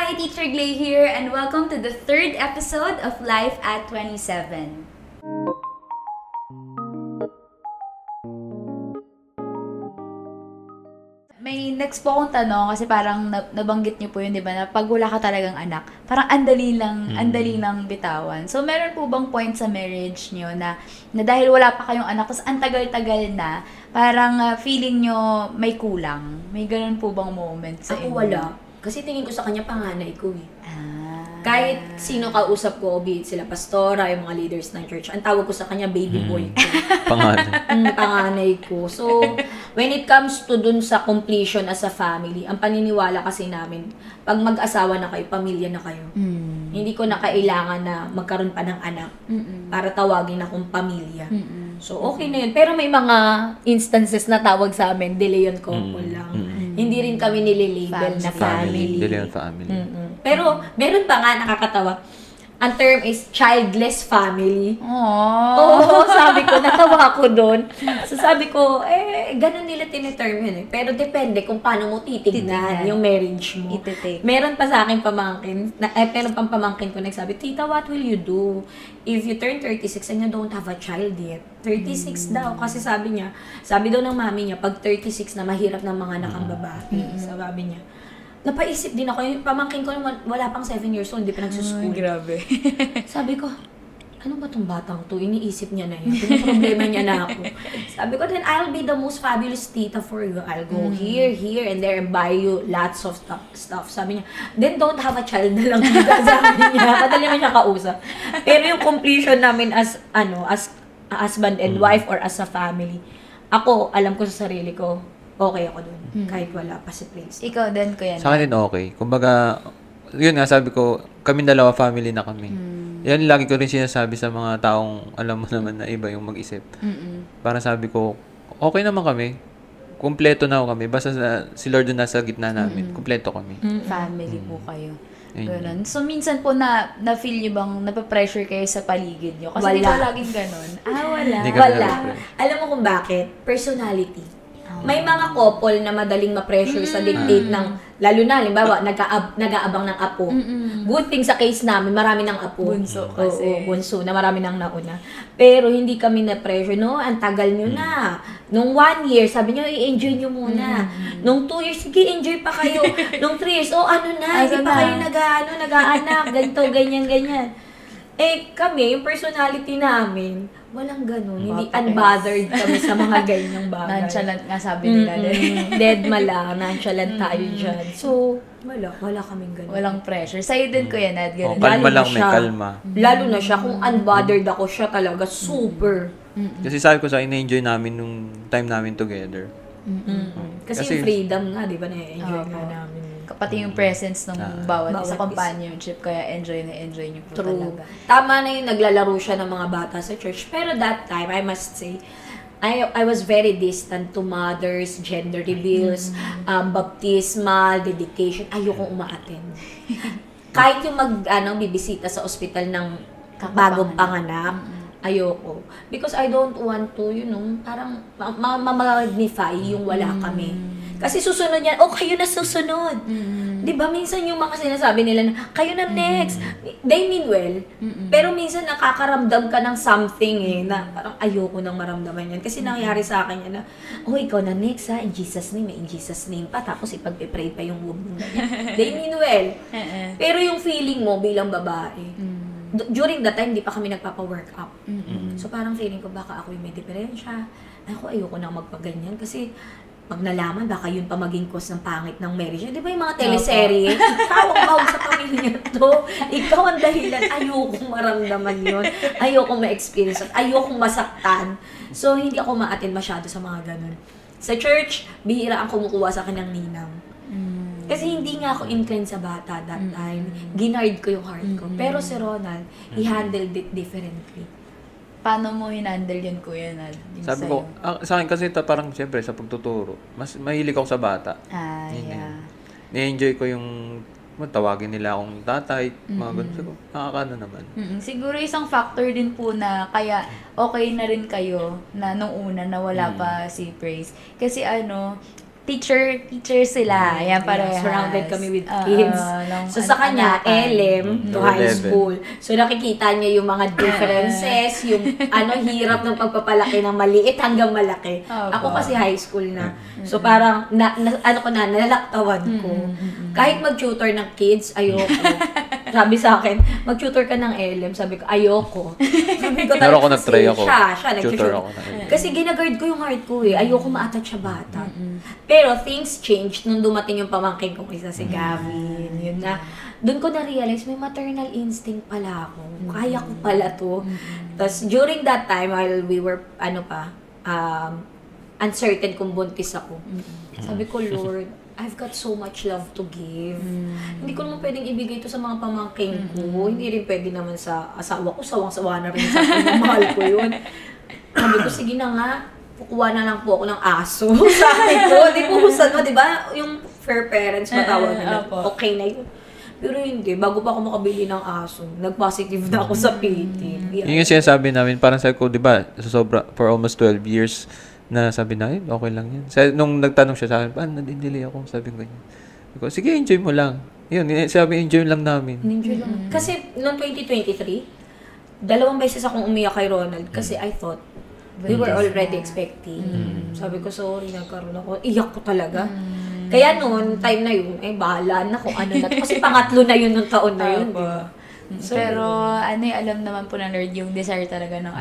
Hi, Teacher Glay here, and welcome to the third episode of Life at 27. May next po akong tanong kasi parang nabanggit niyo po yun, di ba, na pag wala ka talagang anak, parang andali lang bitawan. So, meron po bang point sa marriage niyo na dahil wala pa kayong anak, tapos ang tagal-tagal na, parang feeling niyo may kulang? May ganun po bang moment sa inyo? Ako wala. Kasi tingin ko sa kanya panganay ko eh. Kahit sino kausap ko, be it sila pastora, yung mga leaders ng church, ang tawag ko sa kanya, baby boy ko. Panganay ko. So, when it comes to dun sa completion as a family, ang paniniwala kasi namin, pag mag-asawa na kayo, pamilya na kayo. Hindi ko na kailangan na magkaroon pa ng anak para tawagin akong pamilya. So, okay na yun. Pero may mga instances na tawag sa amin, de Leon couple lang. Hindi rin kami nililabel na family. De Leon family. Pero, meron pa nga nakakatawa. Ang term is childless family. Oo, sabi ko, natawa ako doon. So, sabi ko, ganun nila tiniterm yun eh. Pero depende kung paano mo titignan yung marriage mo. Meron pa sa akin pamangkin, meron pang pamangkin ko nagsabi, Tita, what will you do if you turn 36 and you don't have a child yet? 36 daw. Kasi sabi daw ng mami niya, pag 36 na mahirap ng mga anak ang babae. Sabi niya. Napaisip din ako, yung pamangkin ko wala pang 7 years old, hindi pa nagsuschool. Grabe. Sabi ko, ano ba tong batang to? Iniisip niya na yun. Problema niya na ako. Sabi ko, then I'll be the most fabulous tita for you. I'll go here, and there, and buy you lots of stuff. Sabi niya, then don't have a child na lang. Sabi niya, madali naman siya kausap. Pero yung completion namin as husband and wife or as a family, ako, alam ko sa sarili ko, okay ako dun. Kahit wala pa si Prince. Ikaw din, Kuya Nat. Sa akin din okay. Kumbaga, yun nga sabi ko, kami dalawa family na kami. Yan lagi ko rin sinasabi sa mga taong alam mo naman na iba yung mag-isip. Para sabi ko, okay naman kami. Kumpleto na kami. Basta si Lord na nasa gitna namin. Kumpleto kami. Family po kayo. Ganun. So, minsan po na-feel nyo bang napapressure kayo sa paligid nyo? Kasi di ba laging ganun? Wala. Wala. Alam mo kung bakit? Personality. May mga couple na madaling ma-pressure sa dictate ng, lalo na, halimbawa, nag-aabang ng apo. Good thing sa case namin, marami ng apo. Bunso kasi. Bunso, na marami nang nauna. Pero hindi kami na-pressure, no? Ang tagal nyo na. Nung 1 year, sabi nyo, i-enjoy nyo muna. Nung 2 years, sige, enjoy pa kayo. Nung 3 years, hindi pa kayo nag-aanak, ganito, ganyan. Kami, yung personality namin, walang ganun. Hindi unbothered kami sa mga ganyang bagay. Nonchalant nga sabi nila. Dead lang, nonchalant tayo dyan. So, wala kaming ganun. Walang pressure. Sa'yo din, Kuya Nat, ganun. Kalma lang, may kalma. Lalo na siya, kung unbothered ako, siya talaga super. Kasi sabi ko sa ina-enjoy namin nung time namin together. Kasi yung freedom nga, di ba, na-enjoy nga namin. Pati yung presence ng bawat isa companionship, kaya enjoy niyo po talaga. Tama na yung naglalaro siya ng mga bata sa church. Pero that time, I must say, I was very distant to mothers, gender reveals, baptismal, dedication. Ayokong umaattend. Kahit yung bibisita sa ospital ng bagong panganak, ayoko. Because I don't want to, parang ma-magnify yung wala kami. Kasi susunod yan, kayo na susunod. Diba, minsan yung mga sinasabi nila na, kayo na next. They mean well. Pero minsan nakakaramdam ka ng something na parang ayoko nang maramdaman yan. Kasi nangyari sa akin yan na, ikaw na next in Jesus name, in Jesus name pa. Tapos ipag-pray pa yung womb mo. They mean well. Pero yung feeling mo bilang babae, during that time, di pa kami nagpapa-work up. So parang feeling ko, baka ako yung may diferensya. Ayoko na magpaganyan. Kasi pag nalaman, baka yun pa maging cause ng pangit ng marriage. Di ba yung mga teleserye? Ikaw sa pamilya to. Ikaw ang dahilan. Ayokong maramdaman yun. Ayokong ma-experience. Ayokong masaktan. So, hindi ako ma-attend masyado sa mga ganun. Sa church, bihira ang kumukuha sa akin ng ninang. Kasi hindi nga ako inclined sa bata that time. Ginard ko yung heart ko. Pero si Ronald, he handled it differently. Paano mo hinandle yun, Kuya Nad? Sabi ko, sa akin kasi parang siyempre sa pagtuturo, mas mahilig ako sa bata. Ni-enjoy ko yung tawagin nila akong tatay, mga ganun. Siguro, nakakano naman. Siguro isang factor din po na kaya okay na rin kayo na nung una na wala pa si Praise. Kasi teacher sila. Yan, parehas. Surrounded kami with kids. So, sa kanya, anakan. LM to high 11. school. So, nakikita niya yung mga differences, yung hirap ng pagpapalaki ng maliit hanggang malaki. Ako kasi high school na. So, parang, nalalaktawan ko. Kahit mag-tutor ng kids, ayoko. Sabi sa akin, mag-tutor ka ng LM. Sabi ko, ayoko. Sabi ko, Pero ako nag-try ako. Siya, Tutor nag-tutor. ako na. Kasi ginagard ko yung heart ko eh. Ayoko ma-attach sa bata. Pero things changed nung dumating yung pamangkin kong isa, si Gavin. Yun na. Doon ko na-realize, may maternal instinct pala ako. Kaya ko pala to. Tapos during that time, while we were, uncertain kung buntis ako, sabi ko, Lord, I've got so much love to give. Hindi ko naman pwedeng ibigay ito sa mga pamangkin ko. Hindi rin pwede naman sa asawa ko. Sawang-sawa na rin sa mahal ko yun. Sabi ko, sige na nga, kukuha na lang po ako ng aso. Sabi ko, di po di ba? Yung fair parents matawag nila. Okay na yun. Pero hindi, bago pa ako makabili ng aso, nag-positive na ako sa PT. Yung sinasabi namin, parang sabi ko, di ba, for almost 12 years, na sabi na, okay lang yan. Nung nagtanong siya sa akin, nadindili ako, sabi ko ganyan. Sabi ko, sige, enjoy mo lang. Yun, sabi, enjoy lang namin. Enjoy lang. Kasi, noong 2023, 2 beses akong umiyak kay Ronald kasi I thought, we were already expecting. Sabi ko, sorry, nagkaroon ako. Iyak ko talaga. Kaya noon, time na yun, bahala na kung ano na. Kasi pangatlo na yun nung taon na yun. So, pero, alam naman po ng Lord yung desire talaga ng,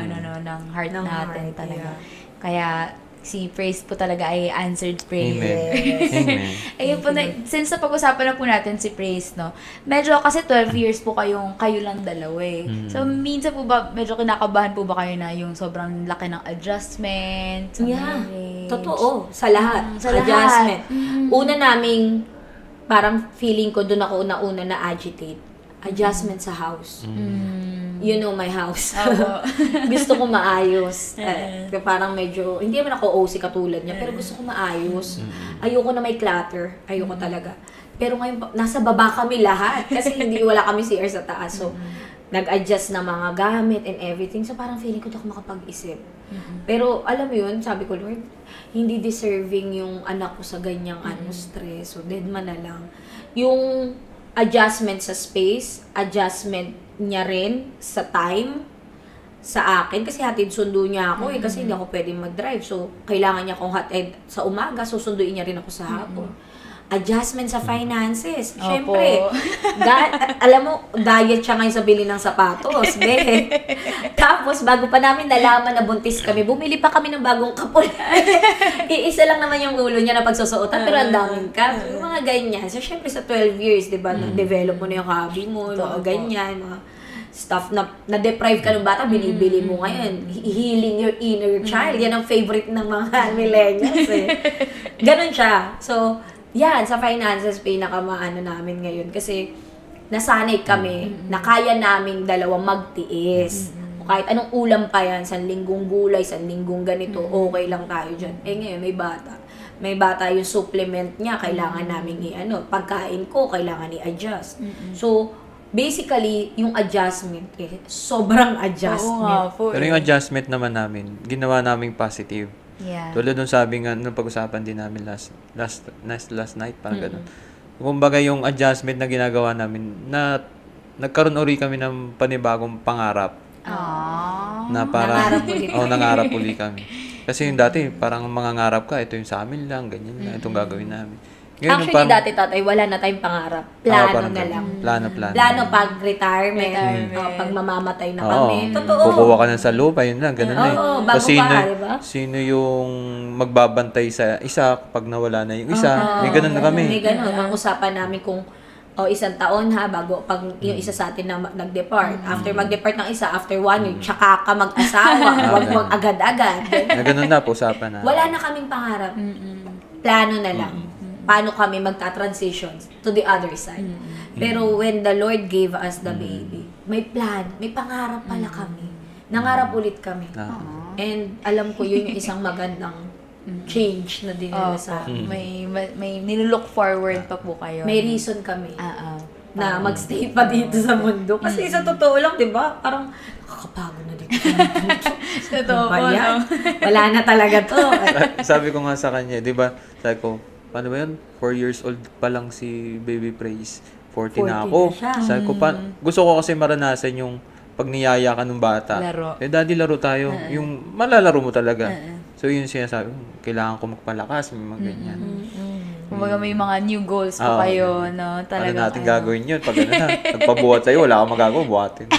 ng heart natin talaga. Kaya, si Praise po talaga ay answered prayer. Amen. Ayun po, since napag-usapan na po natin si Praise, no, medyo kasi 12 years po kayo lang dalawa eh. So, minsan po ba, medyo kinakabahan po ba kayo na yung sobrang laki ng adjustment? Sa marriage? Totoo. Sa lahat. Sa lahat. Adjustment. Una naming, parang feeling ko doon ako una-una na agitate. Adjustment sa house. You know my house. Gusto ko maayos. Parang medyo, hindi naman ako OC katulad niya, pero gusto ko maayos. Ayoko na may clutter. Ayoko talaga. Pero ngayon, nasa baba kami lahat. Kasi wala kami CR sa taas. So, nag-adjust na mga gamit and everything. So, parang feeling ko di ako makapag-isip. Pero, alam mo yun, sabi ko, Lord, hindi deserving yung anak ko sa ganyang stress. So, dead man na lang. Yung adjustment sa space, adjustment niya rin sa time sa akin kasi hatid sundo niya ako kasi hindi ako pwedeng mag-drive. So, kailangan niya akong hatid sa umaga, susunduin niya rin ako sa hapon. Adjustment sa finances. Siyempre, alam mo, diet siya ngayon sa bili ng sapatos. Tapos, bago pa namin nalaman na buntis kami, bumili pa kami ng bagong kapul. Iisa lang naman yung ulo niya na pagsusuotan, pero ang daming cap. Yung mga ganyan. So, siyempre sa 12 years, di ba, na-develop mo na yung hobby mo, mga ganyan, mga stuff na-deprive ka ng bata, binibili mo ngayon. Healing your inner child. Yan ang favorite ng mga millennials eh. Ganon siya. So, yan, sa finances, pinakamaano namin ngayon. Kasi, nasanay kami na kaya naming dalawang magtiis. O kahit anong ulam pa yan, 1 linggong gulay, 1 linggong ganito, okay lang tayo dyan. Ngayon, may bata. May bata yung supplement niya, kailangan namin pagkain ko, kailangan i-adjust. So, basically, yung adjustment, sobrang adjustment. Pero yung adjustment naman namin, ginawa naming positive. Yeah. Tulad nung sabi nga, nung pag-usapan din namin last night, parang gano'n. Kumbaga yung adjustment na ginagawa namin, na nagkaroon uli kami ng panibagong pangarap. Na parang, nangarap uli kami. Kasi yung dati, parang mangangarap ka, ito yung sa amin lang, ganyan lang, itong gagawin namin. Ngayon, actually, dati tatay, wala na tayong pangarap. Plano na lang. Plano pag retirement. Pag mamamatay na kami. Totoo. Kukuha ka na sa lupa, yun lang, ganun na eh. Bago pa, diba? Sino yung magbabantay sa isa pag nawala na yung isa? May ganun na kami. May ganun. Ang usapan namin kung 1 taon bago pag yung isa sa atin na nag-depart. After mag-depart ng isa, after 1 year, tsaka ka mag-asawa. Huwag agad-agad. Na ganun na po, usapan na. Wala na kaming pangarap. Plano na lang. Paano kami magta-transition to the other side. Pero when the Lord gave us the baby, may plan, may pangarap pala kami. Nangarap ulit kami. And alam ko yun yung isang magandang change na dinala sa may nilook forward pa po kayo. May reason kami na magstay pa dito sa mundo. Kasi sa totoo lang, di ba? Parang nakakapagod na dito. Totoo po, Wala na talaga to. Sabi ko nga sa kanya, di ba? Sabi ko, paano ba yun? 4 years old pa lang si Baby Praise. 40 na 40 ako. na siya. Sabi ko, gusto ko kasi maranasan yung pag niyaya ka ng bata. Laro. Daddy, laro tayo. Yung malalaro mo talaga. So, yun sinasabi, kailangan ko magpalakas, may mga ganyan. Kumbaga may mga new goals pa kayo, no? Talagang, ano natin gagawin yun? Pag ano na, nagpabuhat sa'yo, wala kang magagawa, buhatin.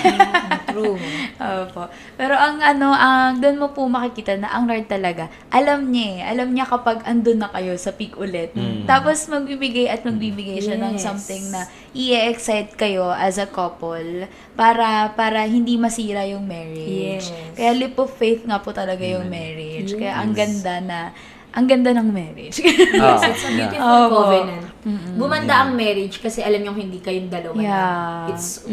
True. Opo. Pero doon mo po makikita na ang Lord talaga, alam niya kapag andun na kayo sa peak ulit. Tapos magbibigay siya ng something na i-excite kayo as a couple para hindi masira yung marriage. Yes. Kaya leap of faith nga po talaga yung marriage. Kaya ang ganda ng marriage. Yes, it's a beautiful Opo. covenant. Gumanda ang marriage kasi alam nyo hindi kayong dalawa na. It's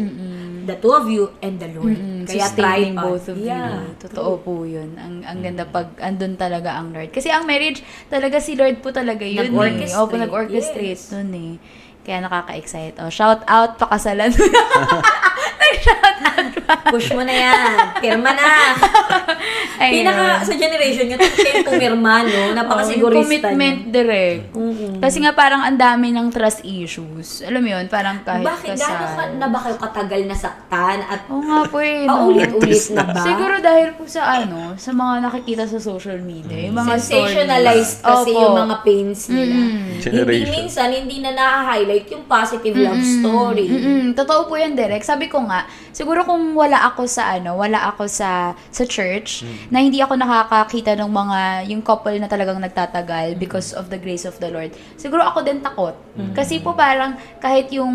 the two of you and the Lord. Kaya Sustaining tripod. both of you. Totoo po yun. Ang ganda pag andun talaga ang Lord. Kasi ang marriage, talaga si Lord po talaga yun. Nag-orchestrate. Opo, nag-orchestrate nun eh. Kaya nakaka-excite. Shout out, pakasalan. Push mo na yan. Pirma na. Pinaka sa generation nyo, kayo pumirma, no? Napakasigurista commitment direct. Kasi nga parang ang dami ng trust issues. Alam mo yun, parang kahit Bakit? kasal. Gano'n na ba kayo katagal nasaktan? At Oo nga po eh. paulit-ulit na ba? Siguro dahil po sa mga nakikita sa social media. Yung mga sensationalized stories. kasi Opo. yung mga pains nila. Hindi Generation. minsan, hindi na na-highlight yung positive love story. Totoo po yan, Derek. Sabi ko nga, siguro kung wala ako sa church, na hindi ako nakakakita ng yung couple na talagang nagtatagal because of the grace of the Lord, siguro ako din takot. Kasi po parang, kahit yung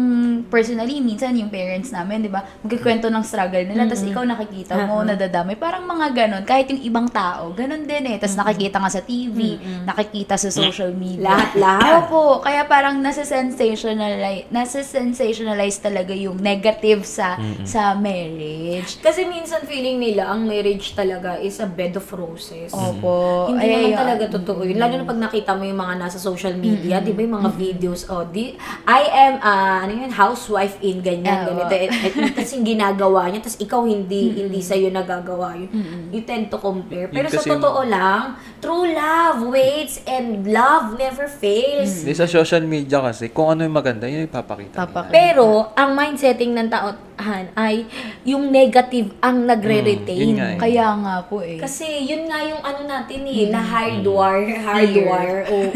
personally, minsan yung parents namin, di ba, magkikwento ng struggle nila, tapos ikaw nakikita mo, nadadamay. Parang mga ganon, kahit yung ibang tao, ganon din eh. Tapos nakikita nga sa TV, nakikita sa social media. Lahat-lahat. Opo, kaya parang nasa-sensationalize talaga yung negative sa marriage. Kasi minsan feeling nila, ang marriage talaga is a bed of roses. Opo. Hindi naman talaga totoo yun. Lalo na pag nakita mo yung mga nasa social media, di ba yung mga videos, I am, housewife in ganyan, ganito. Tapos yung ginagawa niya, tapos ikaw hindi sa'yo nagagawa yun. You tend to compare. Pero sa totoo lang, true love waits and love never fails. Sa social media kasi, kung ano yung maganda, yun yung ipapakita nila. Pero, ang mindsetting ng tauhan ay yung negative ang Yun nagre-retain. nga eh. Kaya nga po eh. Kasi yun nga yung ano natin na hardwire. Oo.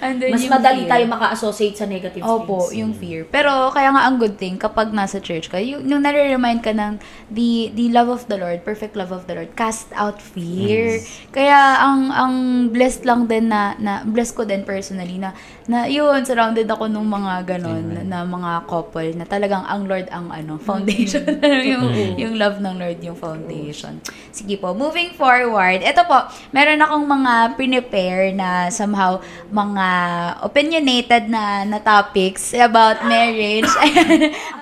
Andun Mas yung madali fear. tayo maka-associate sa negative Opo, things. yung fear. Pero kaya nga ang good thing kapag nasa church ka, yung nare-remind ka ng the love of the Lord, perfect love of the Lord, cast out fear. Kaya ang blessed lang din na blessed ko din personally na yun, surrounded ako nung mga ganon na mga couple na talagang ang Lord ang foundation. yung love ng Lord yung foundation. Sige po, moving forward. Ito po, meron akong mga prepare na somehow mga opinionated na topics about marriage.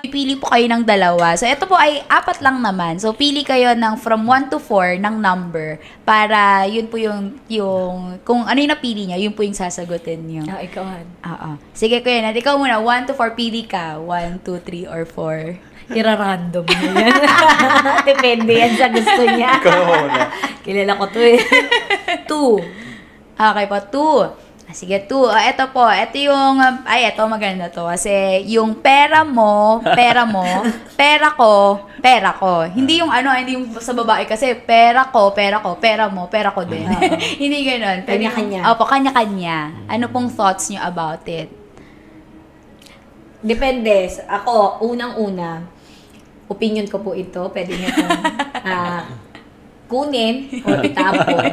Pili po kayo ng dalawa. So, ito po ay 4 lang naman. So, pili kayo ng from 1 to 4 ng number para yun po yung kung ano yung napili niya, yun po yung sasagutin niyo. Ikaw, Han. Oo. Sige, Kuya Nat, ikaw muna. 1 to 4, pili ka. 1, 2, 3, or 4. Ira-random mo yan. Depende yan sa gusto niya. Ikaw muna. Kilala ko to eh. 2. Okay po, 2. Sige, 2. Ito po, ito yung, ito maganda to. Kasi yung pera ko. Hindi yung hindi yung sa babae kasi pera ko, pera mo, pera ko din. Hindi ganoon. Kanya-kanya. Opo, kanya-kanya. Ano pong thoughts nyo about it? Depende. Ako, unang-una, opinion ko po ito. Pwede niyo pong kunin o itapon.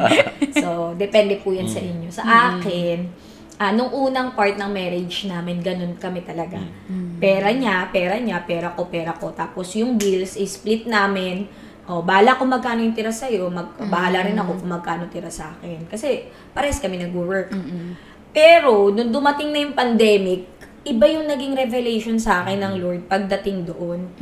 So, depende po yan sa inyo. Sa akin, nung unang part ng marriage namin, ganun kami talaga. Pera niya, pera ko. Tapos yung bills, split namin. Bahala kung magkano yung tira sa'yo, bahala rin ako kung magkano tira sa akin. Kasi pares kami nag-work. Pero, nung dumating na yung pandemic, iba yung naging revelation sa akin ng Lord pagdating doon.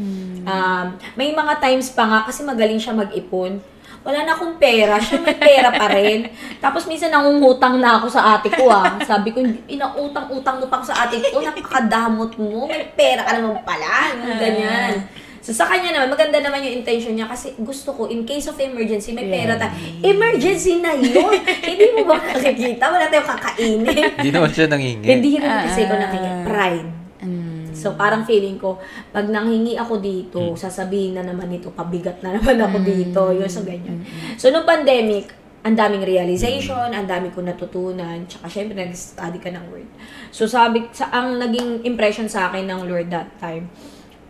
May mga times pa nga, kasi magaling siya mag-ipon. Wala na akong pera, siya may pera pa rin. Tapos minsan nangungutang na ako sa ate ko Sabi ko, inautang-utang mo pa ako sa ate ko, napakadamot mo, may pera ka naman pala. Ganyan. So So sa kanya naman, maganda naman yung intention niya kasi gusto ko, in case of emergency, may pera tayo. Emergency na yun! Hindi mo ba nakikita? Wala tayong kakainin. Hindi naman siya nangingi. Hindi rin kasi ko nakikita. Pride. So parang feeling ko, pag nanghingi ako dito, sasabihin na naman ito, pabigat na naman ako dito. Yun, so ganyan. So nung pandemic, ang daming realization, ang dami ko natutunan, tsaka syempre nag-study ka ng word. So ang naging impression sa akin ng Lord that time,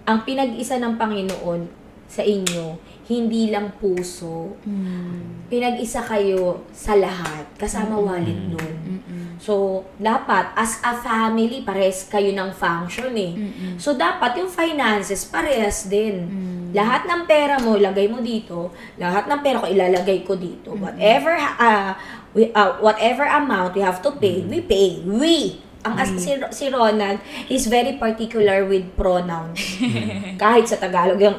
ang pinag-isa ng Panginoon sa inyo, hindi lang puso. Pinag-isa kayo sa lahat, kasama wallet nun. So, dapat, as a family, parehas kayo ng function eh. So, dapat yung finances, parehas din. Lahat ng pera mo, ilagay mo dito. Lahat ng pera ko, ilalagay ko dito. Whatever amount we have to pay, we pay. Si Ronald is very particular with pronouns. Kahit sa Tagalog, yung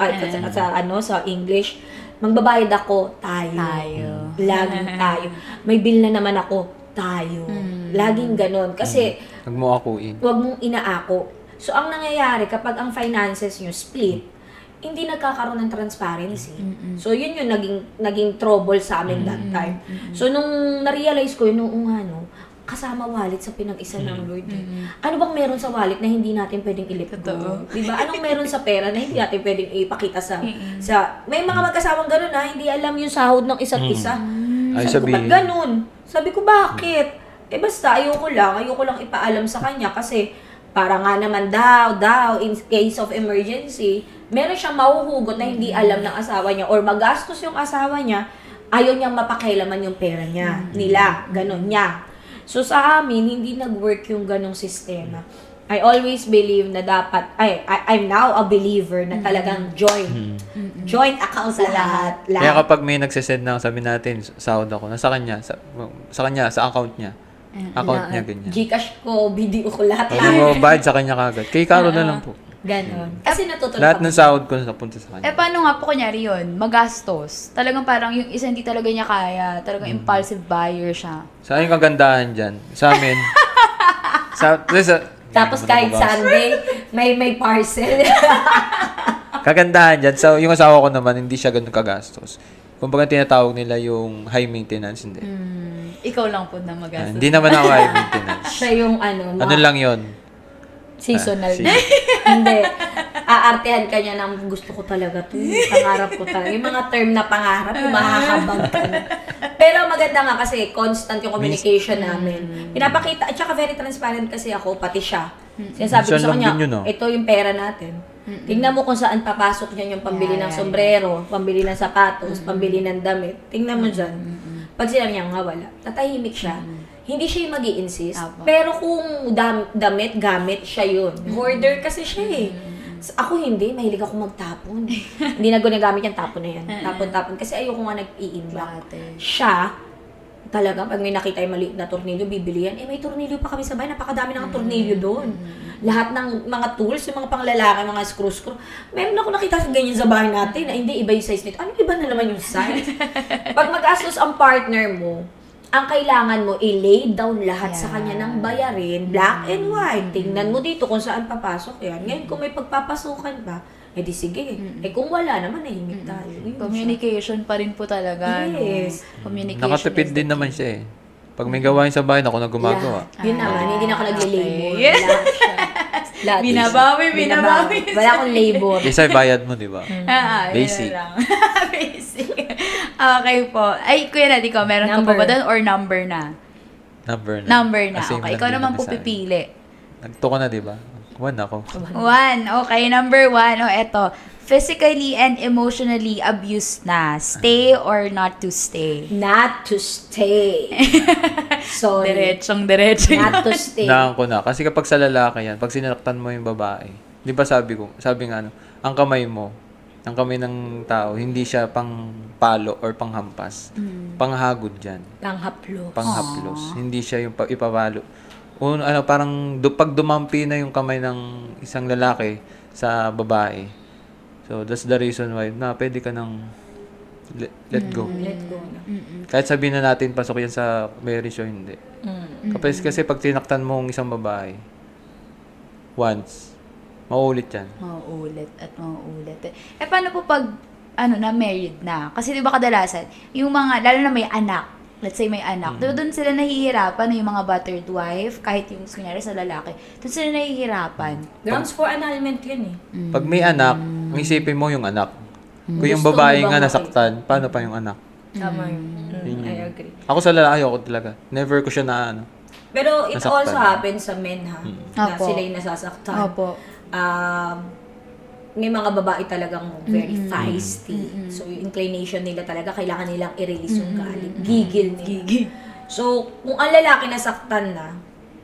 sa English, magbabayad ako, tayo. Laging tayo. May bill na naman ako, tayo. Laging ganon. Kasi, Huwag mo akuin. huwag mong inaako. So, ang nangyayari, kapag ang finances nyo split, hindi nagkakaroon ng transparency. So, yun yung naging trouble sa amin that time. So, nung na-realize ko yun, kasama wallet sa pinag-isa ng Lord. Ano bang meron sa wallet na hindi natin pwedeng i-let go? Diba? Anong meron sa pera na hindi natin pwedeng ipakita sa may mga magkasamang ganun hindi alam yung sahod ng isa't isa. Ay, Sabi ko, ba't ganun? Sabi ko, bakit? Basta, ayoko lang ipaalam sa kanya kasi para nga naman daw, in case of emergency, meron siyang mahuhugot na hindi alam ng asawa niya or magastos yung asawa niya, ayaw niyang mapakailaman yung pera niya, ganun niya. So, sa amin, hindi nag-work yung ganong sistema. I always believe na dapat, I'm now a believer na talagang joint account sa lahat. Kaya kapag may nagsisend na, sabi natin, sahod ako, nasa kanya, sa account niya. Account niya, ganyan. Gcash ko, video ko, lahat. Ano mo, bayad sa kanya kagad. Kay Caro na lang po. Ganon. Kasi natutunan Lahat ng sahod ko napunta sa kanya. Paano nga po kunyari yun? Magastos. Talagang parang yung isa hindi talaga niya kaya. Talagang impulsive buyer siya. Sa akin kagandahan dyan. Sa amin. Tapos kahit Sunday, may parcel. Kagandahan dyan. So, yung asawa ko naman, hindi siya ganun kagastos. Kung baga tinatawag nila yung high maintenance, hindi. Ikaw lang po na magastos. Hindi naman ako high maintenance. Siya yung Ano lang yun? Seasonal. Hindi. Aartehan ka niya ng gusto ko talaga to. Pangarap ko talaga. Yung mga term na pangarap, yung mahahabang ka na. Pero maganda nga kasi constant yung communication namin. Pinapakita, at saka very transparent kasi ako, pati siya. Sinasabi ko sa kanya, ito yung pera natin. Tingnan mo kung saan papasok niyan yung pambili ng sombrero, pambili ng sapatos, pambili ng damit. Tingnan mo dyan. Pag sinabi niya nga wala, tatahimik siya. Hindi siya yung mag-i-insist. Pero kung damit, gamit, siya yun. Hoarder kasi siya eh. Ako hindi, mahilig ako magtapon. Hindi na ginagamit yung tapon na yan. Tapon-tapon. Kasi ayoko nga nag-i-imbak. Siya, talaga, pag may nakita yung maliit na tornilyo, bibili yan. May tornilyo pa kami sa bahay. Napakadami ng tornilyo doon. Lahat ng mga tools, yung mga panglalaki, mga screw. Meron ako nakita sa ganyan sa bahay natin na hindi iba yung size nito. Ano iba na naman yung size? Pag mag-astos ang partner mo, ang kailangan mo, i-lay down lahat sa kanya ng bayarin, black and white. Tingnan mo dito kung saan papasok yan. Ngayon, kung may pagpapasukan pa, di sige. Kung wala naman, hingit tayo. Communication pa rin po talaga. Yes. Communication. Nakatipid din naman siya eh. Pag may gawain sa bahay, ako na gumagawa. Yun naman, hindi na ako nag-labor. Lahat Binabawi. Wala akong labor. Kasi bayad mo, di ba? Basic. Basic. Okay po. Ay, Kuya Nadi ko, meron ka pa ba doon or number na? Number na. Okay, ikaw naman po pipili. Nagto ko na, di ba? 1 ako. 1. Okay, number 1. Eto. Physically and emotionally abused na. Stay or not to stay? Not to stay. Sorry. Diretsong. Not to stay. Naan ko na. Kasi kapag sa lalaki yan, pag sinaktan mo yung babae, di ba sabi nga ang kamay mo, ang kamay ng tao, hindi siya pang palo or panghampas. Panghagod dyan. Panghaplos. Hindi siya yung ipapalo. Parang pag dumampi na yung kamay ng isang lalaki sa babae, so, that's the reason why pwede ka nang let go. Let go na. Kahit sabihin na natin, pasok yan sa marriage o hindi. Kasi pag tinaktan mo ang isang babae, once, Mauulit yan. Mauulit at mauulit. Paano po pag, married na? Kasi di ba kadalasan, yung mga, lalo na may anak, let's say may anak, doon sila nahihirapan, yung mga battered wife, kahit yung kunyari sa lalaki, doon sila nahihirapan. Grounds for annulment yun eh. Pag may anak, ang isipin mo yung anak. Kung yung Gusto babae mo nga bang nasaktan, paano pa yung anak? Tama yun. Yun I yun. agree. Ako sa lalaki, ako talaga. Never ko siya na Pero it Nasaktan. also happens sa men ha. Na Opo. sila yung nasasaktan. Opo. May mga babae talagang very feisty. So, yung inclination nila talaga, kailangan nilang i-release yung galit. Gigil nila. So, kung ang lalaki nasaktan na,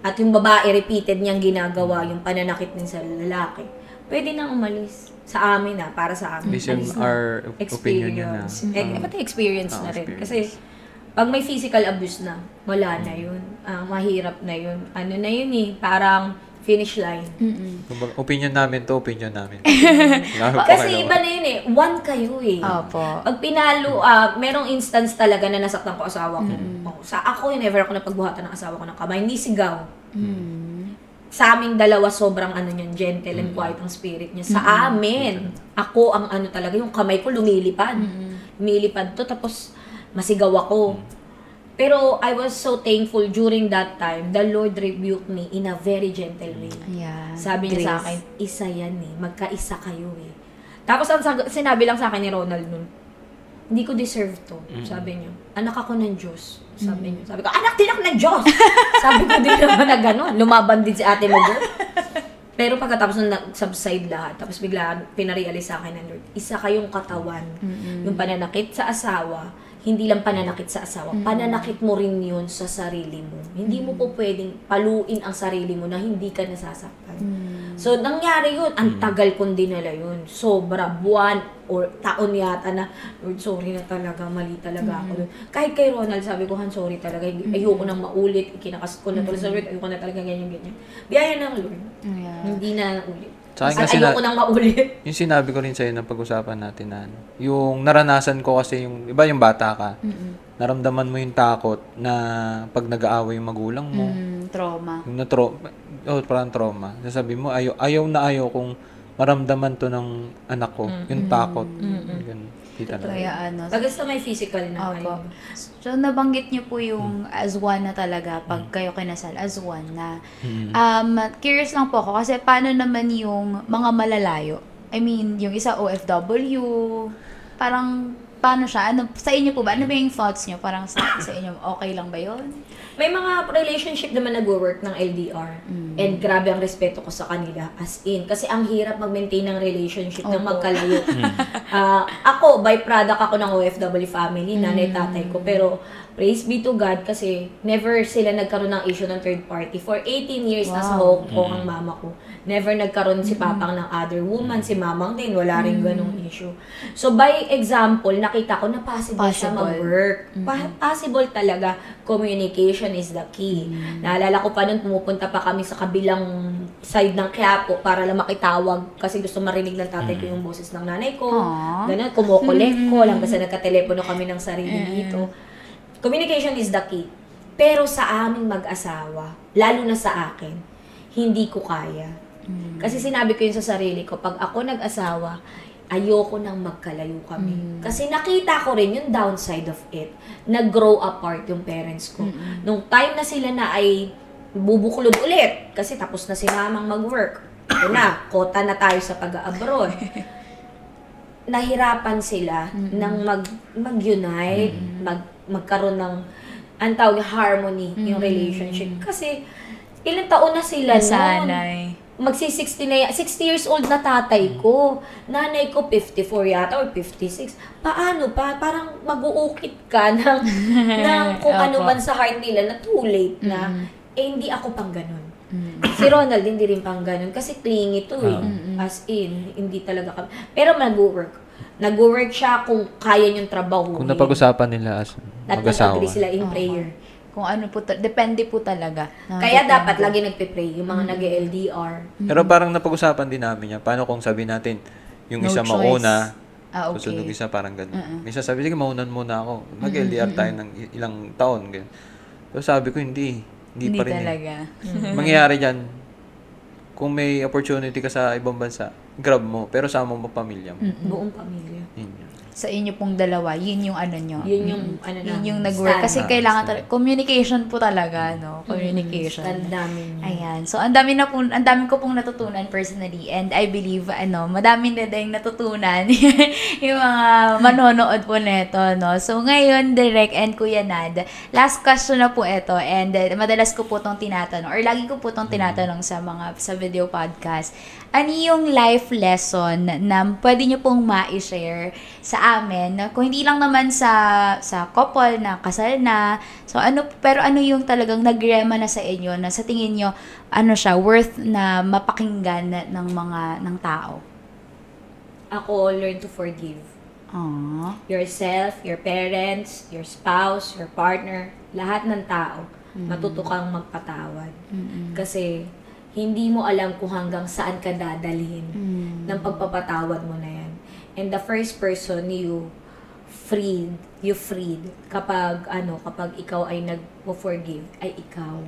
at yung babae repeated niyang ginagawa yung pananakit din sa lalaki, pwede nang umalis. Sa amin na, para sa amin. based on Alis na. our opinion yun na. Pati experience na rin. experience. Kasi, pag may physical abuse na, wala na yun. Mahirap na yun. Ano na yun eh, parang finish line. Kumbaga, opinion namin to, opinion namin. Wala pa Kasi kayo. iba na yun eh. One kayo eh. Opo. Pag pinalo, merong instance talaga na nasaktan ko asawa ko. Sa ako, never ako napagbuhatan ng asawa ko ng kamay. Hindi sigaw. Sa aming dalawa, sobrang gentle and quiet ang spirit niya. Sa amin, ako ang talaga, yung kamay ko lumilipad. Lumilipad to, tapos masigaw ako. Pero I was so thankful during that time, the Lord rebuked me in a very gentle way. Yeah. Sabi niya sa Grace. akin, isa yan eh. Magkaisa kayo eh. Tapos ang sinabi lang sa akin ni Ronald nun, hindi ko deserve to. Sabi niya, anak ako ng Diyos. Sabi niya. Sabi ko, anak din ako ng Diyos! Sabi ko din naman na gano'n. Lumaban din si ate mo girl. Pero pagkatapos nung nag-subside lahat, tapos bigla pinarealize sa akin ng Lord, isa kayong katawan. Yung pananakit sa asawa, hindi lang pananakit sa asawa, pananakit mo rin yun sa sarili mo. Hindi mo po pwedeng paluin ang sarili mo na hindi ka nasasaktan. So, nangyari yun. Ang tagal kong dinala yun. Sobra, buwan or taon yata na, Lord, sorry na talaga, mali talaga ako. Kahit kay Ronald, sabi ko, Han, sorry talaga. Ayoko nang maulit. Ikinakas ko na tuloy sa Lord. Ayoko na talaga ganyan-ganyan. Biyaya ng Lord. Yeah. Hindi na ulit. Sa akin Basta kasi ayoko nang maulit. Yung sinabi ko rin sa'yo na pag-usapan natin na yung naranasan ko kasi yung, iba yung bata ka, naramdaman mo yung takot na pag nag-aaway yung magulang mo, Trauma. yung parang trauma. Sasabi mo, ayaw kung maramdaman to ng anak ko, yung takot. Ganun. Di talaga. Kaya Basta may physical na Opo. kayo. So, nabanggit niyo po yung as one na talaga pag kayo kinasal, as one na. Curious lang po ako kasi paano naman yung mga malalayo? I mean, yung isa OFW, parang paano siya? Sa inyo po ba? Ano ba yung thoughts niyo? Parang sa inyo, okay lang ba yun? May mga relationship naman nag-work ng LDR. And grabe ang respeto ko sa kanila. As in. Kasi ang hirap mag-maintain ng relationship ng Opo. magkalayo. Ako, byproduct ako ng OFW family, nanay, tatay ko. Pero, praise be to God kasi never sila nagkaroon ng issue ng third party. For 18 years, nasa Hong Kong ang mama ko. Never nagkaroon si papang ng other woman. Si mamang din, wala rin ganong issue. So, by example, nakita ko na possible siya Possible. mag-work. Possible talaga. Communication is the key. Naalala ko pa nun, pumupunta pa kami sa kabilang side ng Quiapo para lang makitawag kasi gusto marinig ng tatay ko yung boses ng nanay ko. Aww. Ganun, kumukolek ko lang kasi nagka-telepono kami ng sarili dito. Communication is the key. Pero sa aming mag-asawa, lalo na sa akin, hindi ko kaya. Kasi sinabi ko yun sa sarili ko, pag ako nag-asawa, ayoko nang magkalayo kami. Kasi nakita ko rin yung downside of it. Nag-grow apart yung parents ko. Nung time na sila na ay bubuklod ulit, kasi tapos na si mamang mag-work. Ito na, kota na tayo sa pag-abroad. Nahirapan sila ng mag-unite, magkaroon ng ang tawag harmony yung relationship. Kasi ilang taon na sila noon. Nasanay. Magsi-60 na 60 years old na tatay ko. Nanay ko 54 yata or 56. Paano pa? Parang mag-uukit ka ng kung ano Opo. man sa heart nila na too late na. Hindi ako pang ganun. Si Ronald, hindi rin pang ganun. Kasi clingy to eh. As in, hindi talaga kami. Pero nag-work. Nag-work siya kung kaya niyong trabaho. Kung napag-usapan nila as At mag-asawa. nag-agree sila in prayer. Kung ano po, depende po talaga. Kaya dapat lagi nagpe-pray yung mga nag-LDR. Pero parang napag-usapan din namin yan. Paano kung sabi natin, yung No isa choice. mauna, Okay. susunod yung isa parang gano'n. Minsan sabi, sige, maunan muna ako. Mag-LDR tayo ng ilang taon. Ganun. Pero sabi ko, hindi. Hindi pa rin. talaga. Mangyayari dyan, kung may opportunity ka sa ibang bansa, grab mo, pero sama mo pamilya mo. Buong pamilya. Yun yun. Sa inyo pong dalawa, yun yung ano nyo. Yun yung ano Yun namin, yung nag-work. Kasi stand. kailangan talaga, communication po talaga, no? Communication. Stand namin. Ayan. So, ang dami ko pong natutunan personally. And I believe, madami na din natutunan yung mga manonood po nito, no? So, ngayon, Direk and Kuya Nad, last question na po ito. And madalas ko po itong tinatanong, or lagi ko po itong tinatanong sa video podcast. Ano yung life lesson na pwede nyo pong ma-share sa amin? Kung hindi lang naman sa couple na kasal na, so pero ano yung talagang nagrema na sa inyo na sa tingin nyo, worth na mapakinggan ng tao? Ako, learn to forgive. Aww. Yourself, your parents, your spouse, your partner, lahat ng tao, matuto kang magpatawad. Kasi, hindi mo alam kung hanggang saan ka dadalhin ng pagpapatawad mo na yan. And the first person you freed kapag ikaw ay nag-forgive, ay ikaw.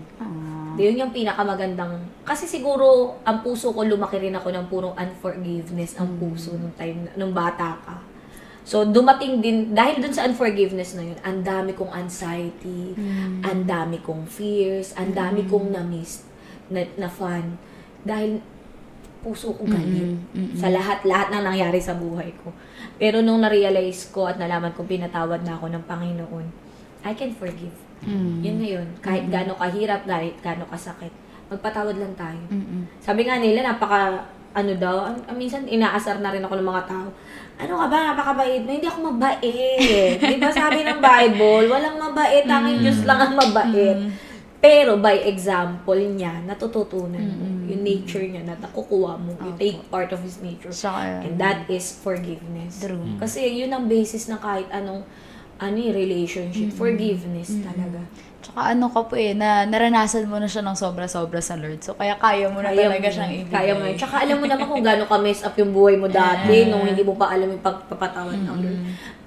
Yun yung pinakamagandang, kasi siguro, ang puso ko, lumaki rin ako ng purong unforgiveness ang puso nung bata ka. So, dumating din, dahil dun sa unforgiveness na yun, ang dami kong anxiety, ang dami kong fears, ang dami kong na-miss na fun dahil puso ko galit sa lahat na nangyari sa buhay ko. Pero nung na-realize ko at nalaman kong pinatawad na ako ng Panginoon, I can forgive. Yun na yun. Kahit gaano kahirap, gaano kasakit, magpatawad lang tayo. Sabi nga nila, minsan inaasar na rin ako ng mga tao. Ano ka ba? Napakabait mo. Hindi ako mabait. Di ba sabi ng Bible, walang mabait, tanging Diyos lang ang mabait. Pero by example niya, natututunan mo. Yung nature niya na nakukuha mo. You take part of His nature. And that is forgiveness. True. Kasi yun ang basis ng kahit anong relationship. Forgiveness talaga. Tsaka naranasan mo na siya ng sobra-sobra sa Lord. So, kaya kaya mo na talaga siyang ibigay. Kaya mo. Tsaka alam mo naman kung gaano ka-mess up yung buhay mo dati nung hindi mo pa alam yung pagpapatawad ng Lord.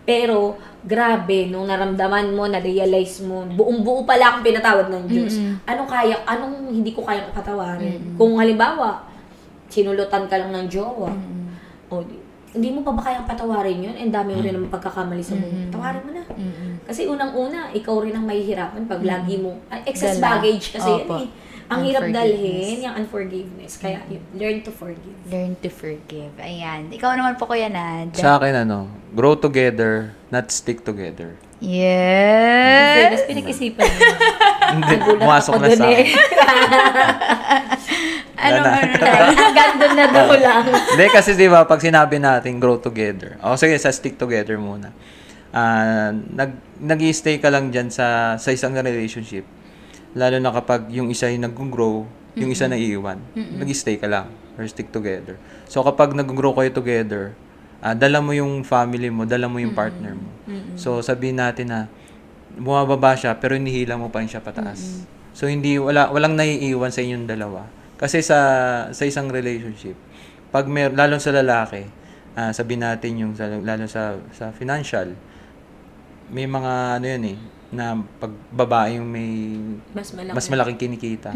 Pero, grabe, nung naramdaman mo, na-realize mo, buong-buo pala akong pinatawad ng Diyos. Anong hindi ko kayang patawarin? Kung halimbawa, sinulutan ka lang ng jowa, hindi mo pa ba kayang patawarin yun? And dami mo rin naman pagkakamali sa buhay. Tawarin mo na. Kasi unang-una, ikaw rin ang mahihirapan pag lagi mo, excess baggage kasi yan eh. Ang hirap dalhin, yung unforgiveness. Kaya, learn to forgive. Learn to forgive. Ayan. Ikaw naman po, Kuya Nad. Sa akin, grow together, not stick together. Yes! Tapos pinag-isipan mo. Hindi, pumasok na sa akin. Hanggang doon na daw lang. Hindi, kasi diba, pag sinabi natin grow together, sige, sa stick together muna. Nag-i-stay ka lang dyan sa isang relationship. Lalo na kapag yung isa ay nag-grow, yung isa na iiwan, nag-stay ka lang or stick together. So kapag nag-grow kayo together, dala mo yung family mo, dala mo yung partner mo. So sabihin natin na bumababa siya pero hinihila mo pa rin siya pataas. So walang naiiwan sa inyong dalawa. Kasi sa isang relationship, pag lalo sa lalaki, sabihin natin yung lalo sa financial, may mga na pag babae yung may mas malaking kinikita.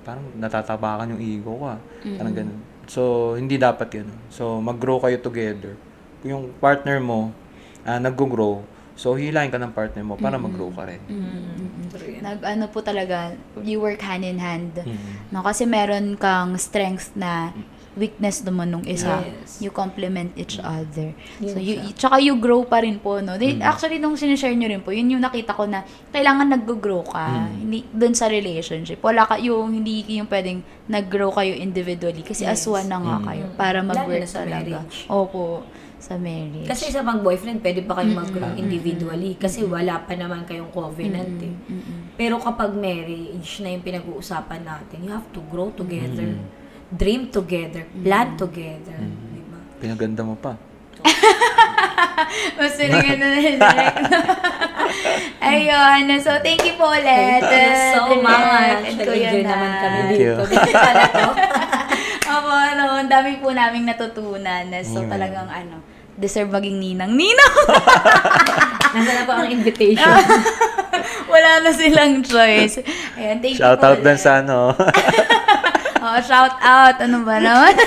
Parang natatabakan yung ego ko. Parang ganun. So, hindi dapat yun. So, mag-grow kayo together. Yung partner mo, nag-grow, so hilahin ka ng partner mo para mag-grow ka rin. Po talaga, you work hand in hand. No, kasi meron kang strength na weakness naman nung isa. Yes. You complement each other. Yun So, siya. tsaka you grow pa rin po, no? Actually, nung sinishare nyo rin po, yun yung nakita ko na kailangan nag-grow ka. Hindi, dun sa relationship. Hindi yung pwedeng nag-grow kayo individually. Kasi as one na nga kayo para mag-work Lalo na sa talaga. marriage. Opo, sa marriage. Kasi sa pag-boyfriend, pwede pa kayong mag-grow individually. Kasi wala pa naman kayong covenant eh. Pero kapag marriage na yung pinag-uusapan natin, you have to grow together. Dream together. Plan together. Diba? Pinaganda mo pa. Mas pinaganda na direct. Ayun. So, thank you po ulit. Thank you so much. And Kuya Nag-enjoy naman kami Thank dito. you. Dito pala to. Opo, ang dami po naming natutunan. So, talagang deserve maging ninang-ninang. Nasa na po ang invitation. Wala na silang choice. Ayan, thank you Shout po out din ulit. sa Oh, shout out. Ano ba naman?